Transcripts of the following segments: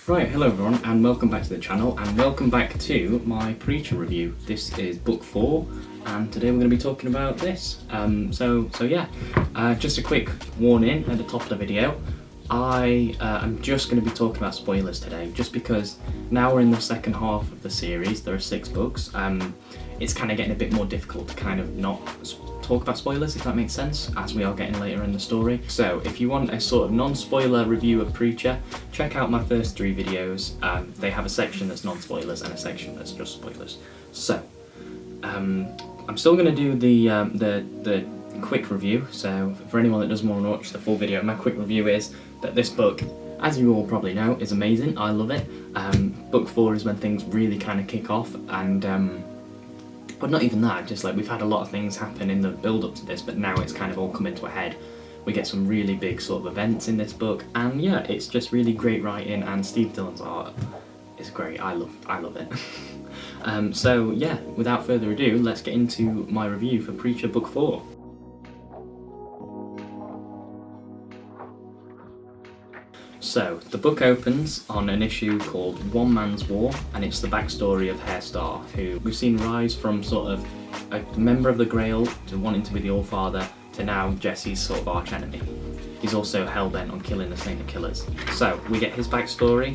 Right, hello everyone and welcome back to the channel and welcome back to my Preacher review. This is book 4 and today we're going to be talking about this. Just a quick warning at the top of the video. I'm just going to be talking about spoilers today just because now we're in the second half of the series. There are 6 books. It's kind of getting a bit more difficult to kind of not talk about spoilers, if that makes sense, as we are getting later in the story. So if you want a sort of non-spoiler review of Preacher, check out my first 3 videos. They have a section that's non-spoilers and a section that's just spoilers. So I'm still going to do the quick review. So for anyone that doesn't want to watch the full video, my quick review is that this book, as you all probably know, is amazing. I love it. Book 4 is when things really kind of kick off, and but not even that, just like we've had a lot of things happen in the build up to this, but now it's kind of all coming to a head. We get some really big sort of events in this book, and yeah, it's just really great writing, and Steve Dillon's art is great. I love it. So yeah, without further ado, let's get into my review for Preacher book 4. So, the book opens on an issue called One Man's War, and it's the backstory of Hairstar, who we've seen rise from sort of a member of the Grail to wanting to be the All-Father to now Jesse's sort of arch-enemy. He's also hell-bent on killing the Saint of Killers. So, we get his backstory,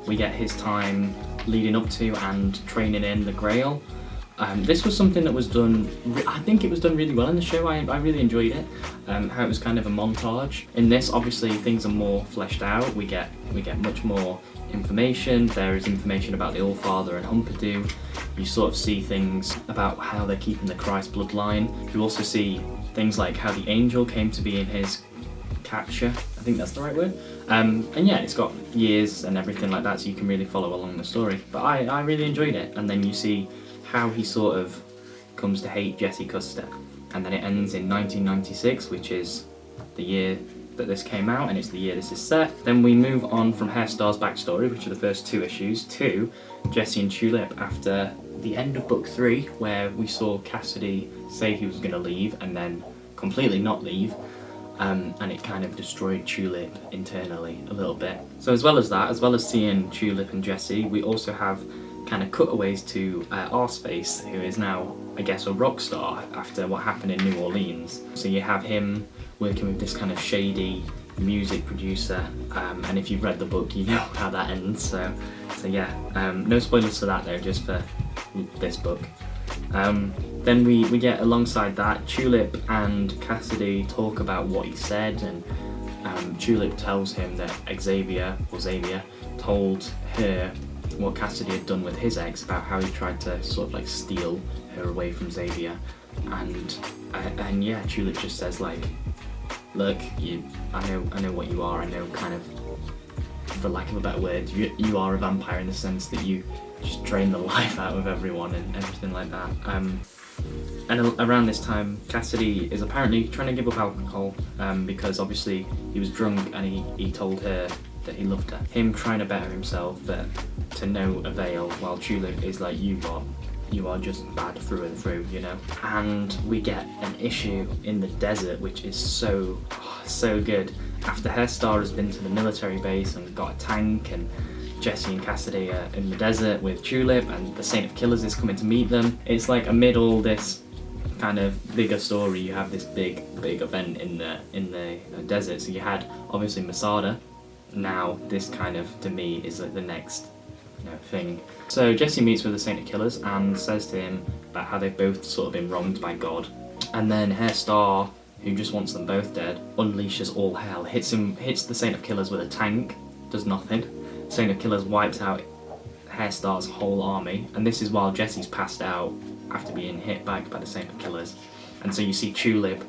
we get his time leading up to and training in the Grail. This was something that was done, I think it was done really well in the show. I really enjoyed it, how it was kind of a montage. In this, obviously, things are more fleshed out. We get much more information. There is information about the All-Father and Humperdoo. You sort of see things about how they're keeping the Christ bloodline. You also see things like how the angel came to be in his capture. I think that's the right word. And yeah, it's got years and everything like that, so you can really follow along the story. But I really enjoyed it. And then you see how he sort of comes to hate Jesse Custer, and then it ends in 1996, which is the year that this came out, and it's the year this is set. Then we move on from Hairstar's backstory, which are the first 2 issues, to Jesse and Tulip after the end of book 3, where we saw Cassidy say he was going to leave and then completely not leave, and it kind of destroyed Tulip internally a little bit. So as well as that, as well as seeing Tulip and Jesse, we also have kind of cutaways to Arseface, who is now, I guess, a rock star after what happened in New Orleans. So you have him working with this kind of shady music producer, and if you've read the book, you know how that ends. So yeah, no spoilers for that though, just for this book. Then we get alongside that, Tulip and Cassidy talk about what he said, and Tulip tells him that Xavier told her what Cassidy had done with his ex, about how he tried to sort of like steal her away from Xavier, and yeah, Tulip just says like, look, I know what you are. I know, kind of, for lack of a better word, you are a vampire in the sense that you just drain the life out of everyone and everything like that. And around this time, Cassidy is apparently trying to give up alcohol, because obviously he was drunk and he told her that he loved her. Him trying to better himself, but to no avail, while Tulip is like, you are just bad through and through, you know? And we get an issue in the desert, which is so good. After Hairstar has been to the military base and got a tank, and Jesse and Cassidy are in the desert with Tulip, and the Saint of Killers is coming to meet them. It's like amid all this kind of bigger story, you have this big event in the desert. So you had obviously Masada. Now this kind of, to me, is like the next thing. So Jesse meets with the Saint of Killers and says to him about how they've both sort of been wronged by God. And then Hairstar, who just wants them both dead, unleashes all hell, hits the Saint of Killers with a tank, does nothing. Saint of Killers wipes out Hairstar's whole army, and this is while Jesse's passed out after being hit back by the Saint of Killers. And so you see Tulip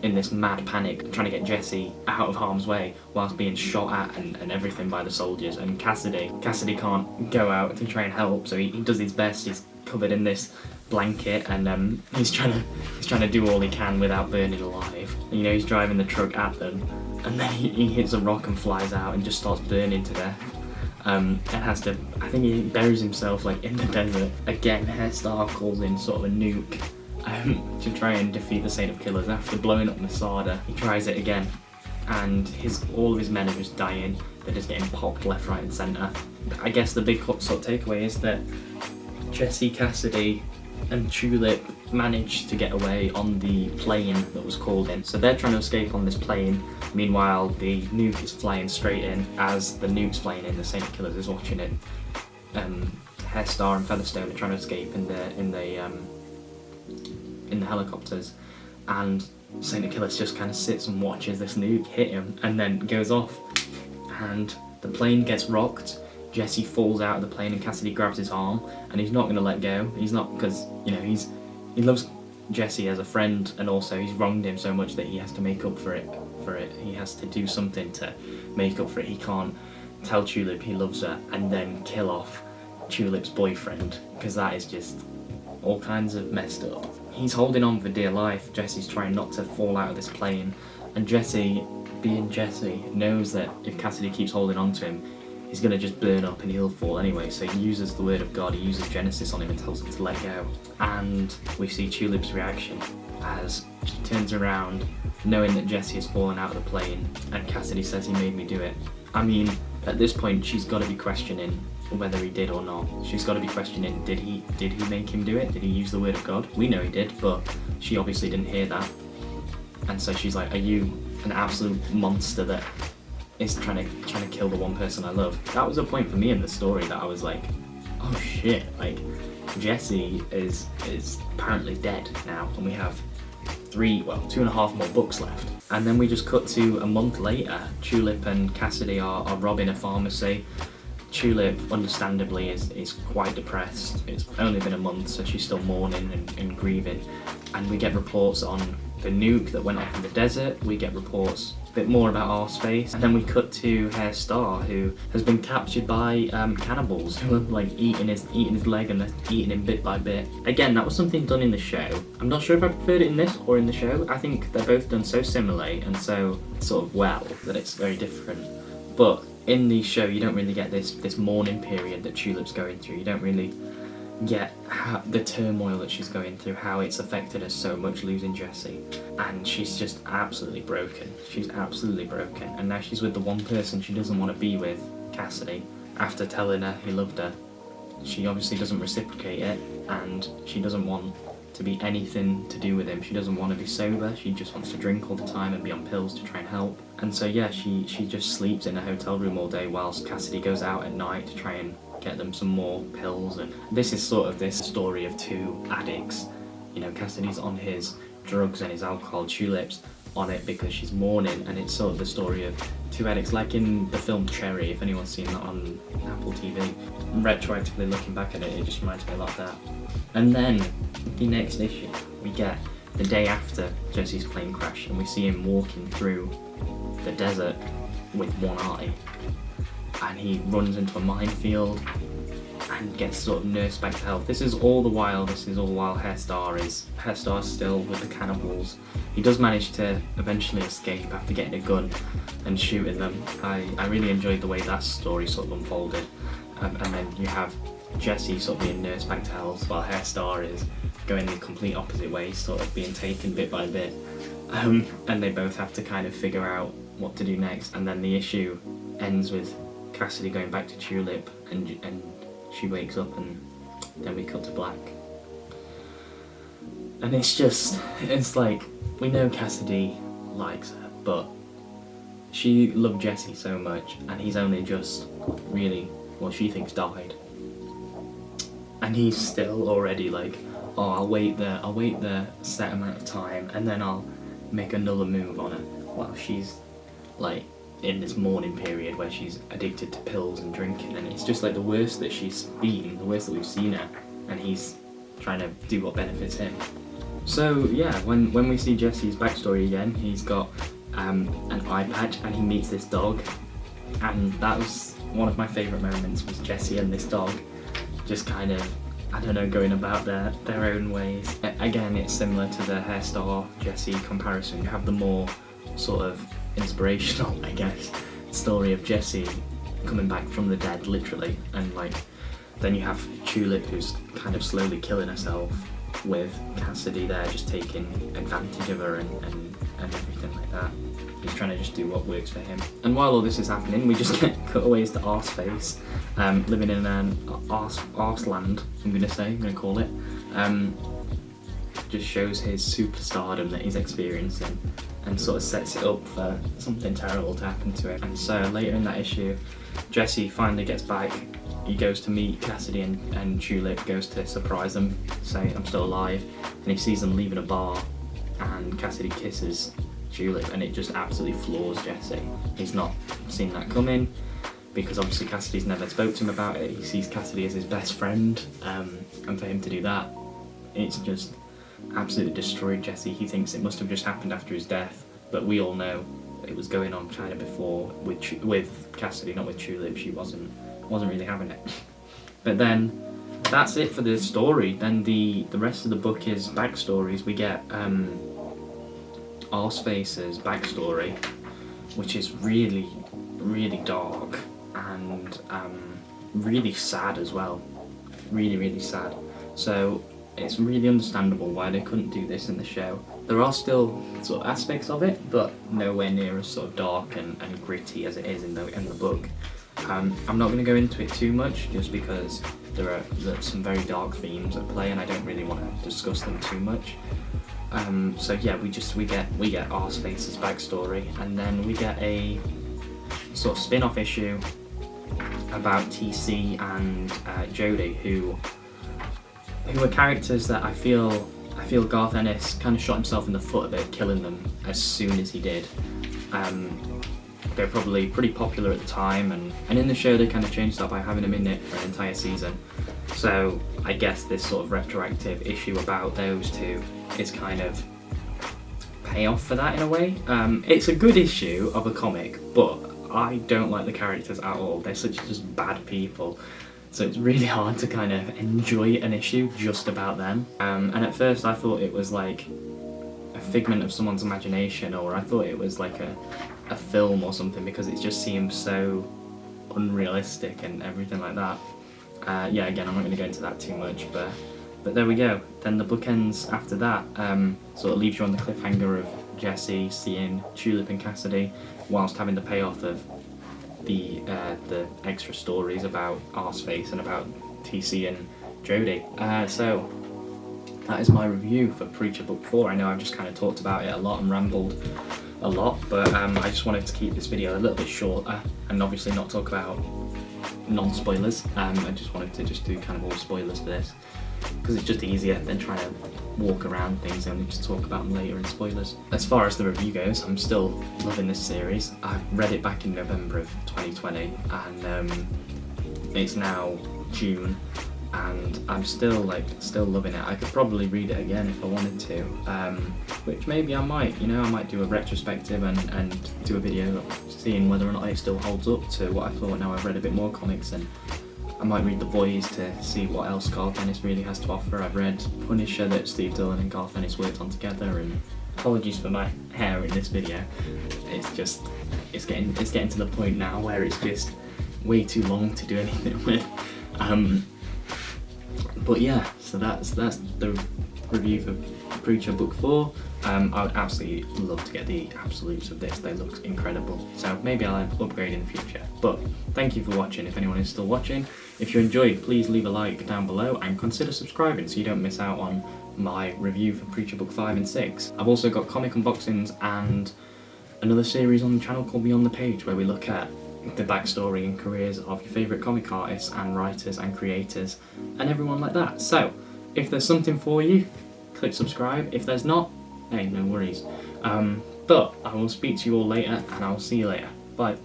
in this mad panic trying to get Jesse out of harm's way whilst being shot at and everything by the soldiers. And Cassidy can't go out to try and help, so he does his best. He's covered in this blanket, and he's trying to do all he can without burning alive. You know, he's driving the truck at them, and then he hits a rock and flies out and just starts burning to death. And has to, I think he buries himself like in the desert. Again, Hairstar calls in sort of a nuke to try and defeat the Saint of Killers after blowing up Masada. He tries it again, and all of his men are just dying. They're just getting popped left, right, and centre. I guess the big sort of takeaway is that Jesse, Cassidy, and Tulip managed to get away on the plane that was called in. So they're trying to escape on this plane. Meanwhile, the nuke is flying straight in. As the nuke's flying in, the Saint Killers is watching it. Hairstar and Featherstone are trying to escape in the helicopters, and Saint Killers just kind of sits and watches this nuke hit him, and then goes off, and the plane gets rocked. Jesse falls out of the plane, and Cassidy grabs his arm, and he's not going to let go. He's not, because he loves Jesse as a friend, and also he's wronged him so much that he has to make up for it. He has to do something to make up for it. He can't tell Tulip he loves her and then kill off Tulip's boyfriend, because that is just all kinds of messed up. He's holding on for dear life. Jesse's trying not to fall out of this plane, and Jesse, being Jesse, knows that if Cassidy keeps holding on to him, he's going to just burn up and he'll fall anyway. So he uses the word of God, he uses Genesis on him and tells him to let go. And we see Tulip's reaction as she turns around, knowing that Jesse has fallen out of the plane, and Cassidy says he made me do it. I mean, at this point she's got to be questioning whether he did or not. She's got to be questioning, did he make him do it? Did he use the word of God? We know he did, but she obviously didn't hear that. And so she's like, are you an absolute monster that is trying to kill the one person I love? That was a point for me in the story that I was like, oh shit, like Jesse is apparently dead now, and we have 2.5 more books left. And then we just cut to a month later. Tulip and Cassidy are robbing a pharmacy. Tulip, understandably, is quite depressed. It's only been a month, so she's still mourning and grieving. And we get reports on the nuke that went off in the desert. We get reports a bit more about our space. And then we cut to Hairstar, who has been captured by cannibals who are like eating his leg, and they're eating him bit by bit. Again, that was something done in the show. I'm not sure if I preferred it in this or in the show. I think they're both done so similarly and so sort of well that it's very different. But in the show, you don't really get this mourning period that Tulip's going through. You don't really get the turmoil that she's going through, how it's affected her so much losing Jesse. And she's just absolutely broken. She's absolutely broken. And now she's with the one person she doesn't want to be with, Cassidy. After telling her he loved her, she obviously doesn't reciprocate it, and she doesn't want to be anything to do with him. She doesn't want to be sober. She just wants to drink all the time and be on pills to try and help. And so yeah, she just sleeps in a hotel room all day whilst Cassidy goes out at night to try and get them some more pills. And this is sort of this story of two addicts. Cassidy's on his drugs and his alcohol, Tulip's on it because she's mourning, and it's sort of the story of two addicts, like in the film Cherry, if anyone's seen that on Apple TV. Retroactively looking back at it, it just reminds me a lot of that. And then the next issue, we get the day after Jesse's plane crash, and we see him walking through the desert with one eye, and he runs into a minefield and gets sort of nursed back to health. This is all while Hairstar is still with the cannibals. He does manage to eventually escape after getting a gun and shooting them. I really enjoyed the way that story sort of unfolded. And then you have Jesse sort of being nursed back to health while Hairstar is going the complete opposite way, sort of being taken bit by bit. And they both have to kind of figure out what to do next. And then the issue ends with Cassidy going back to Tulip, and she wakes up, and then we cut to black. And it's like, we know Cassidy likes her, but she loved Jesse so much, and he's only just really, she thinks died. And he's still already like, oh, I'll wait the set amount of time, and then I'll make another move on her, while she's like in this mourning period where she's addicted to pills and drinking, and it's just like the worst that she's been, the worst that we've seen her, and he's trying to do what benefits him. So yeah, when we see Jesse's backstory again, he's got an eye patch, and he meets this dog, and that was one of my favourite moments, was Jesse and this dog just kind of, I don't know, going about their own ways. Again, it's similar to the Hairstar Jesse comparison. You have the more sort of inspirational, I guess, story of Jesse coming back from the dead, literally, and like then you have Tulip, who's kind of slowly killing herself, with Cassidy there just taking advantage of her and everything like that. He's trying to just do what works for him. And while all this is happening, we just get cutaways to Arseface, living in an Arseland, I'm going to call it. Just shows his superstardom that he's experiencing and sort of sets it up for something terrible to happen to him. And so later in that issue, Jesse finally gets back. He goes to meet Cassidy and Tulip, goes to surprise them, saying I'm still alive, and he sees them leaving a bar, and Cassidy kisses Tulip, and it just absolutely floors Jesse. He's not seen that coming, because obviously Cassidy's never spoke to him about it. He sees Cassidy as his best friend, and for him to do that, it's just absolutely destroyed Jesse. He thinks it must have just happened after his death, but we all know it was going on kind of before with Cassidy, not with Tulip. She wasn't really having it. But then that's it for the story. Then the rest of the book is backstories. We get Arseface's backstory, which is really, really dark and really sad as well. Really, really sad. So it's really understandable why they couldn't do this in the show. There are still sort of aspects of it, but nowhere near as sort of dark and gritty as it is in the book. I'm not going to go into it too much, just because there's some very dark themes at play, and I don't really want to discuss them too much. So yeah, we get Arseface's backstory, and then we get a sort of spin-off issue about TC and Jodie, who are characters that I feel Garth Ennis kind of shot himself in the foot a bit, killing them as soon as he did. They're probably pretty popular at the time, and in the show they kind of changed that by having them in it for an entire season. So I guess this sort of retroactive issue about those two is kind of payoff for that in a way. It's a good issue of a comic, but I don't like the characters at all. They're such just bad people. So it's really hard to kind of enjoy an issue just about them. And at first I thought it was like a figment of someone's imagination, or I thought it was like a film or something, because it just seems so unrealistic and everything like that. Yeah, again, I'm not going to go into that too much, but there we go. Then the book ends after that, sort of leaves you on the cliffhanger of Jesse seeing Tulip and Cassidy, whilst having the payoff of the extra stories about Arseface and about TC and Jodie. So that is my review for Preacher Book 4. I know I've just kind of talked about it a lot and rambled a lot, but I just wanted to keep this video a little bit shorter and obviously not talk about non-spoilers. I just wanted to just do kind of all spoilers for this, because it's just easier than trying to walk around things and just talk about them later in spoilers. As far as the review goes, I'm still loving this series. I read it back in November of 2020, and it's now June, and I'm still loving it. I could probably read it again if I wanted to, which maybe I might. I might do a retrospective and do a video seeing whether or not it still holds up to what I thought now I've read a bit more comics, and I might read The Boys to see what else Garth Ennis really has to offer. I've read Punisher that Steve Dillon and Garth Ennis worked on together, and apologies for my hair in this video. It's getting to the point now where it's just way too long to do anything with. But yeah, so that's the review for Preacher Book 4. I would absolutely love to get the absolutes of this. They look incredible. So maybe I'll upgrade in the future. But thank you for watching, if anyone is still watching. If you enjoyed, please leave a like down below and consider subscribing so you don't miss out on my review for Preacher Book 5 and 6. I've also got comic unboxings and another series on the channel called Beyond the Page, where we look at the backstory and careers of your favourite comic artists and writers and creators and everyone like that. So if there's something for you, click subscribe. If there's not, hey, no worries. But I will speak to you all later, and I will see you later. Bye.